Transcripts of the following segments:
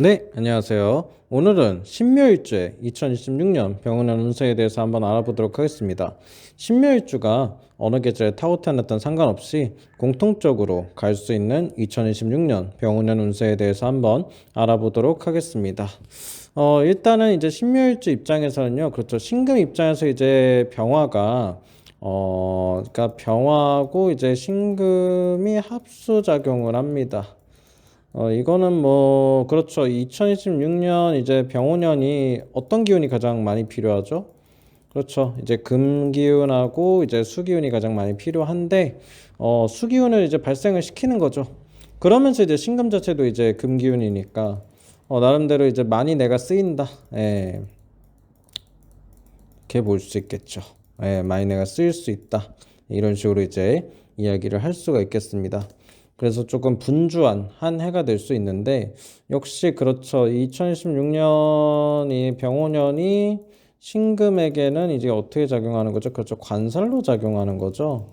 네, 안녕하세요. 오늘은 신묘일주의 2026년 병원의 운세에 대해서 한번 알아보도록 하겠습니다. 신묘일주가 어느 계절에 타고 태어났던 상관없이 공통적으로 갈 수 있는 2026년 병원의 운세에 대해서 한번 알아보도록 하겠습니다. 일단은 이제 신묘일주 입장에서는요, 그렇죠. 신금 입장에서 이제 병화가 그러니까 병화하고 이제 신금이 합수작용을 합니다. 이거는 뭐, 그렇죠. 2026년 이제 병오년이 어떤 기운이 가장 많이 필요하죠? 그렇죠. 이제 금 기운하고 이제 수 기운이 가장 많이 필요한데, 수 기운을 이제 발생을 시키는 거죠. 그러면서 이제 신금 자체도 이제 금 기운이니까, 나름대로 이제 많이 내가 쓰인다. 예, 이렇게 볼 수 있겠죠. 예, 많이 내가 쓰일 수 있다. 이런 식으로 이제 이야기를 할 수가 있겠습니다. 그래서 조금 분주한 한 해가 될 수 있는데 역시 그렇죠. 2016년 이 병오년이 신금에게는 이제 어떻게 작용하는 거죠? 그렇죠. 관살로 작용하는 거죠.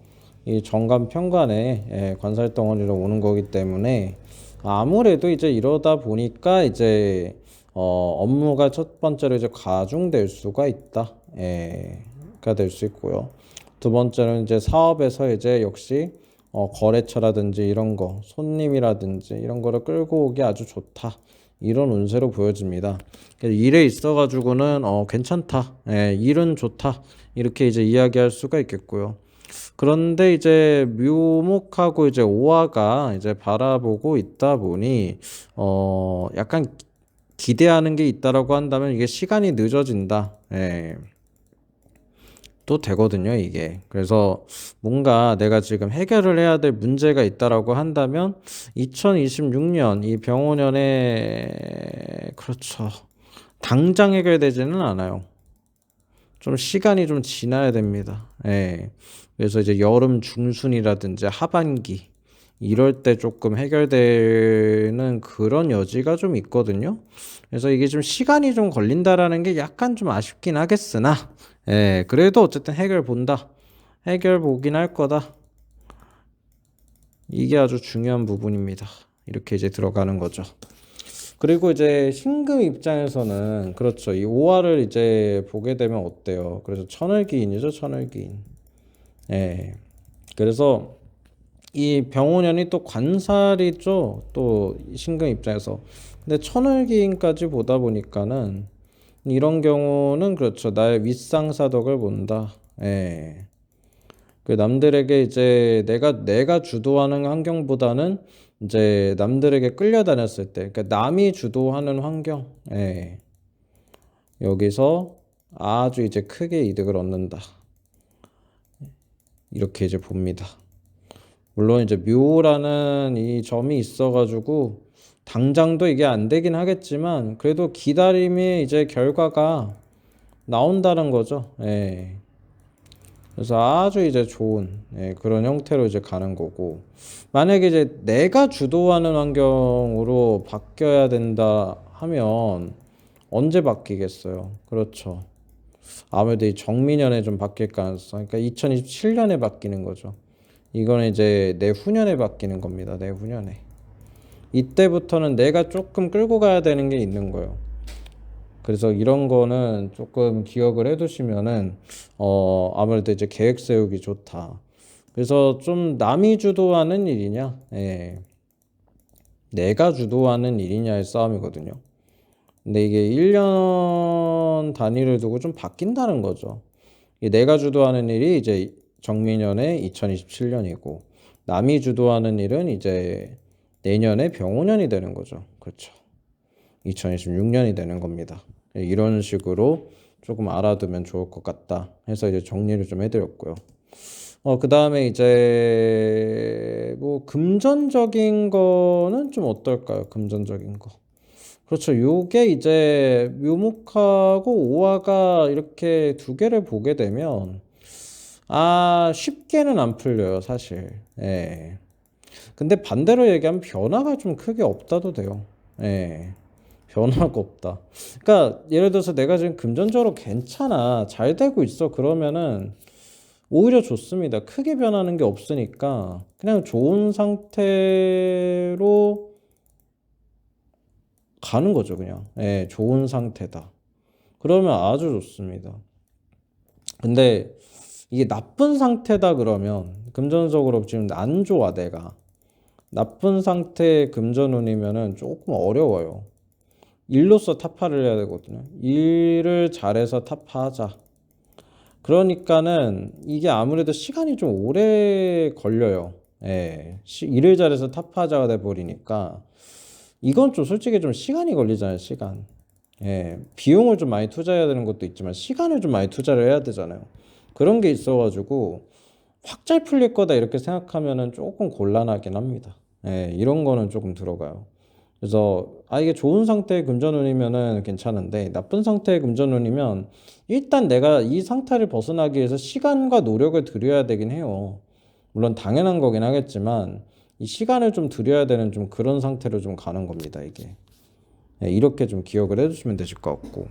이 정관 편관에 관살 덩어리로 오는 거기 때문에 아무래도 이제 이러다 보니까 이제 업무가 첫 번째로 이제 과중될 수가 있다. 가 될 수 있고요. 두 번째는 이제 사업에서 이제 역시 거래처라든지 이런 거, 손님이라든지 이런 거를 끌고 오기 아주 좋다. 이런 운세로 보여집니다. 일에 있어가지고는 괜찮다. 일은 좋다. 이렇게 이제 이야기할 수가 있겠고요. 그런데 이제 묘목하고 이제 오화가 이제 바라보고 있다 보니 약간 기대하는 게 있다라고 한다면 이게 시간이 늦어진다. 또 되거든요, 이게. 그래서 뭔가 내가 지금 해결을 해야 될 문제가 있다라고 한다면 2026년 이 병오년에 그렇죠. 당장 해결되지는 않아요. 좀 시간이 좀 지나야 됩니다. 그래서 이제 여름 중순이라든지 하반기 이럴 때 조금 해결되는 그런 여지가 좀 있거든요. 그래서 이게 좀 시간이 좀 걸린다라는 게 약간 좀 아쉽긴 하겠으나, 그래도 어쨌든 해결 본다. 해결 보긴 할 거다. 이게 아주 중요한 부분입니다. 이렇게 이제 들어가는 거죠. 그리고 이제 신금 입장에서는 그렇죠. 이 오화를 이제 보게 되면 어때요? 그래서 천을기인이죠, 천을기인. 예. 그래서 이 병오년이 또 관살이죠. 또 신금 입장에서. 근데 천을기인까지 보다 보니까는 이런 경우는 그렇죠. 나의 윗상사덕을 본다. 예. 그 남들에게 이제 내가 주도하는 환경보다는 이제 남들에게 끌려다녔을 때, 그러니까 남이 주도하는 환경, 여기서 아주 이제 크게 이득을 얻는다. 이렇게 이제 봅니다. 물론 이제 묘라는 이 점이 있어가지고 당장도 이게 안 되긴 하겠지만 그래도 기다림의 이제 결과가 나온다는 거죠. 그래서 아주 이제 좋은 그런 형태로 이제 가는 거고 만약에 이제 내가 주도하는 환경으로 바뀌어야 된다 하면 언제 바뀌겠어요? 그렇죠. 아무래도 이 정미년에 좀 바뀔 가능성. 그러니까 2027년에 바뀌는 거죠. 이거는 이제 내후년에 바뀌는 겁니다. 내후년에. 이때부터는 내가 조금 끌고 가야 되는 게 있는 거예요. 그래서 이런 거는 조금 기억을 해두시면은 아무래도 이제 계획 세우기 좋다. 그래서 좀 남이 주도하는 일이냐, 내가 주도하는 일이냐의 싸움이거든요. 근데 이게 1년 단위를 두고 좀 바뀐다는 거죠. 내가 주도하는 일이 이제 정미년에 2027년이고 남이 주도하는 일은 이제 내년에 병오년이 되는 거죠. 그렇죠. 2026년이 되는 겁니다. 이런 식으로 조금 알아두면 좋을 것 같다 해서 이제 정리를 좀 해드렸고요. 그 다음에 이제 뭐 금전적인 거는 좀 어떨까요? 금전적인 거. 그렇죠. 요게 이제 묘목하고 오화가 이렇게 두 개를 보게 되면 쉽게는 안 풀려요, 사실. 근데 반대로 얘기하면 변화가 좀 크게 없다도 돼요. 변화가 없다. 그러니까 예를 들어서 내가 지금 금전적으로 괜찮아, 잘 되고 있어. 그러면은 오히려 좋습니다. 크게 변하는 게 없으니까 그냥 좋은 상태로 가는 거죠, 그냥. 예, 좋은 상태다. 그러면 아주 좋습니다. 근데 이게 나쁜 상태다 그러면 금전적으로 지금 안 좋아, 내가. 나쁜 상태의 금전운이면은 조금 어려워요. 일로서 타파를 해야 되거든요. 일을 잘해서 타파하자. 그러니까는 이게 아무래도 시간이 좀 오래 걸려요. 예. 일을 잘해서 타파하자가 돼 버리니까 이건 좀 솔직히 좀 시간이 걸리잖아요, 시간. 예. 비용을 좀 많이 투자해야 되는 것도 있지만 시간을 좀 많이 투자를 해야 되잖아요. 그런 게 있어가지고 확 잘 풀릴 거다 이렇게 생각하면은 조금 곤란하긴 합니다. 예, 이런 거는 조금 들어가요. 그래서 이게 좋은 상태의 금전운이면은 괜찮은데 나쁜 상태의 금전운이면 일단 내가 이 상태를 벗어나기 위해서 시간과 노력을 들여야 되긴 해요. 물론 당연한 거긴 하겠지만 이 시간을 좀 들여야 되는 좀 그런 상태로 좀 가는 겁니다, 이게. 예, 이렇게 좀 기억을 해주시면 되실 것 같고.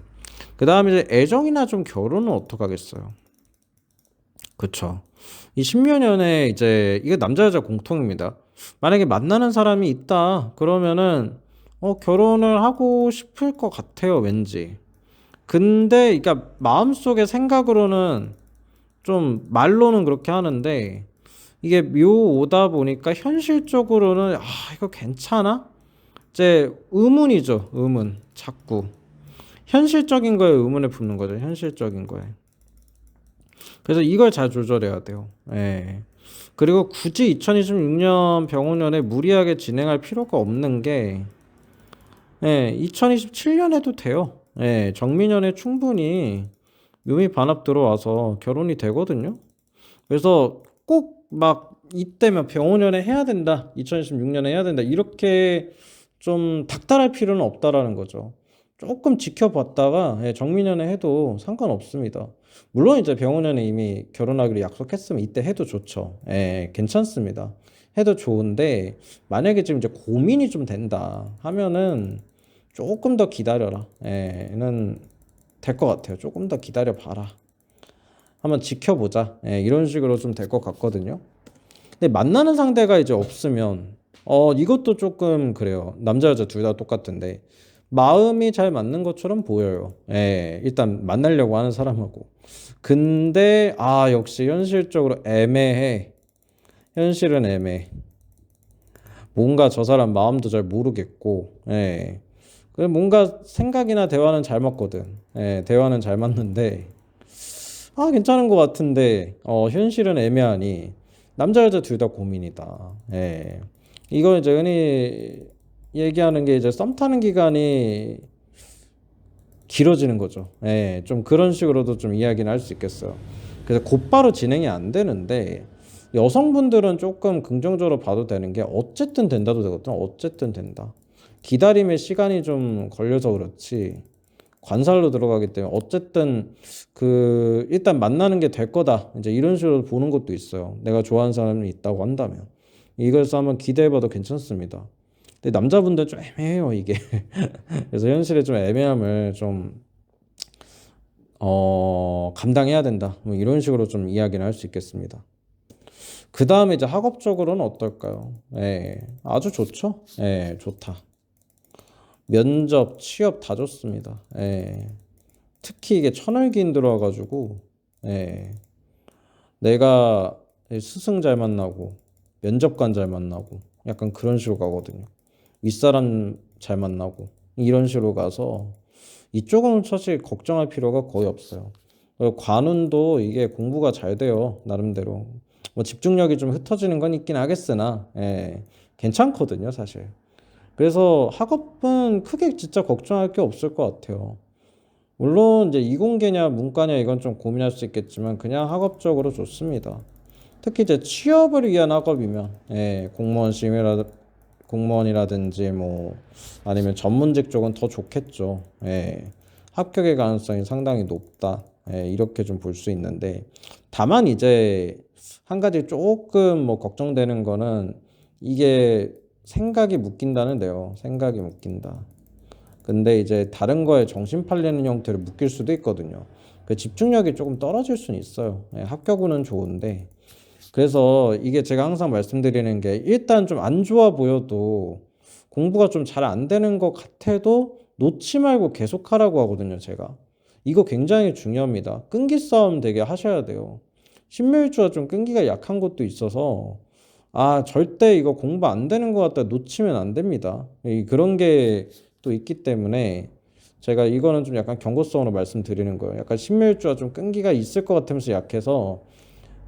그 다음에 이제 애정이나 좀 결혼은 어떡하겠어요? 그쵸. 이 신묘년에 이제 이게 남자 여자 공통입니다. 만약에 만나는 사람이 있다 그러면은 결혼을 하고 싶을 것 같아요, 왠지. 근데 그러니까 마음속에 생각으로는 좀 말로는 그렇게 하는데 이게 묘오다 보니까 현실적으로는 이거 괜찮아? 이제 의문이죠, 의문. 자꾸 현실적인 거에 의문을 품는 거죠, 현실적인 거에. 그래서 이걸 잘 조절해야 돼요. 예. 그리고 굳이 2026년 병원년에 무리하게 진행할 필요가 없는 게, 2027년 해도 돼요. 정민년에 충분히 묘미 반합 들어와서 결혼이 되거든요. 그래서 꼭 막 이때면 병원년에 해야 된다, 2026년에 해야 된다, 이렇게 좀 닥달할 필요는 없다라는 거죠. 조금 지켜봤다가 정민년에 해도 상관없습니다. 물론 이제 병원년에 이미 결혼하기로 약속했으면 이때 해도 좋죠. 괜찮습니다. 해도 좋은데 만약에 지금 이제 고민이 좀 된다 하면은 조금 더 기다려라. 는 될 것 같아요. 조금 더 기다려 봐라. 한번 지켜보자. 이런 식으로 좀 될 것 같거든요. 근데 만나는 상대가 이제 없으면 이것도 조금 그래요. 남자 여자 둘 다 똑같은데 마음이 잘 맞는 것처럼 보여요. 일단 만나려고 하는 사람하고. 근데 역시 현실적으로 애매해. 현실은 애매해. 뭔가 저 사람 마음도 잘 모르겠고. 그래 뭔가 생각이나 대화는 잘 맞거든. 대화는 잘 맞는데 괜찮은 것 같은데 현실은 애매하니 남자 여자 둘 다 고민이다. 이거 이제 흔히 얘기하는 게 이제 썸 타는 기간이 길어지는 거죠. 좀 그런 식으로도 좀 이야기는 할 수 있겠어요. 그래서 곧바로 진행이 안 되는데 여성분들은 조금 긍정적으로 봐도 되는 게 어쨌든 된다도 되거든. 어쨌든 된다. 기다림의 시간이 좀 걸려서 그렇지. 관살로 들어가기 때문에 어쨌든 일단 만나는 게 될 거다. 이제 이런 식으로 보는 것도 있어요. 내가 좋아하는 사람이 있다고 한다면 이것을 한번 기대해봐도 괜찮습니다. 근데 남자분들 좀 애매해요, 이게. 그래서 현실의 좀 애매함을 좀 감당해야 된다. 뭐 이런 식으로 좀 이야기를 할 수 있겠습니다. 그 다음에 이제 학업적으로는 어떨까요? 아주 좋죠. 좋다. 면접, 취업 다 좋습니다. 특히 이게 천을기인 들어와가지고 내가 스승 잘 만나고 면접관 잘 만나고 약간 그런 식으로 가거든요. 윗사람 잘 만나고 이런 식으로 가서 이쪽은 사실 걱정할 필요가 거의 없어요. 관운도 이게 공부가 잘 돼요, 나름대로. 뭐 집중력이 좀 흩어지는 건 있긴 하겠으나 괜찮거든요, 사실. 그래서 학업은 크게 진짜 걱정할 게 없을 것 같아요. 물론 이제 이공계냐 문과냐 이건 좀 고민할 수 있겠지만 그냥 학업적으로 좋습니다. 특히 이제 취업을 위한 학업이면 공무원이라든지 뭐 아니면 전문직 쪽은 더 좋겠죠. 합격의 가능성이 상당히 높다. 이렇게 좀 볼 수 있는데 다만 이제 한 가지 조금 뭐 걱정되는 거는 이게 생각이 묶인다는데요. 생각이 묶인다. 근데 이제 다른 거에 정신 팔리는 형태로 묶일 수도 있거든요. 그 집중력이 조금 떨어질 수는 있어요. 합격은 좋은데. 그래서 이게 제가 항상 말씀드리는 게 일단 좀 안 좋아 보여도 공부가 좀 잘 안 되는 것 같아도 놓지 말고 계속 하라고 하거든요, 제가. 이거 굉장히 중요합니다. 끈기 싸움 되게 하셔야 돼요. 신묘일주가 좀 끈기가 약한 것도 있어서 절대 이거 공부 안 되는 것 같다 놓치면 안 됩니다. 그런 게 또 있기 때문에 제가 이거는 좀 약간 경고성으로 말씀드리는 거예요. 약간 신묘일주가 좀 끈기가 있을 것 같으면서 약해서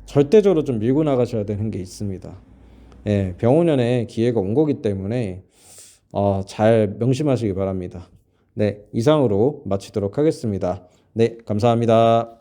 절대적으로 좀 밀고 나가셔야 되는 게 있습니다. 예, 병원년에 기회가 온 거기 때문에 잘 명심하시기 바랍니다. 네, 이상으로 마치도록 하겠습니다. 네, 감사합니다.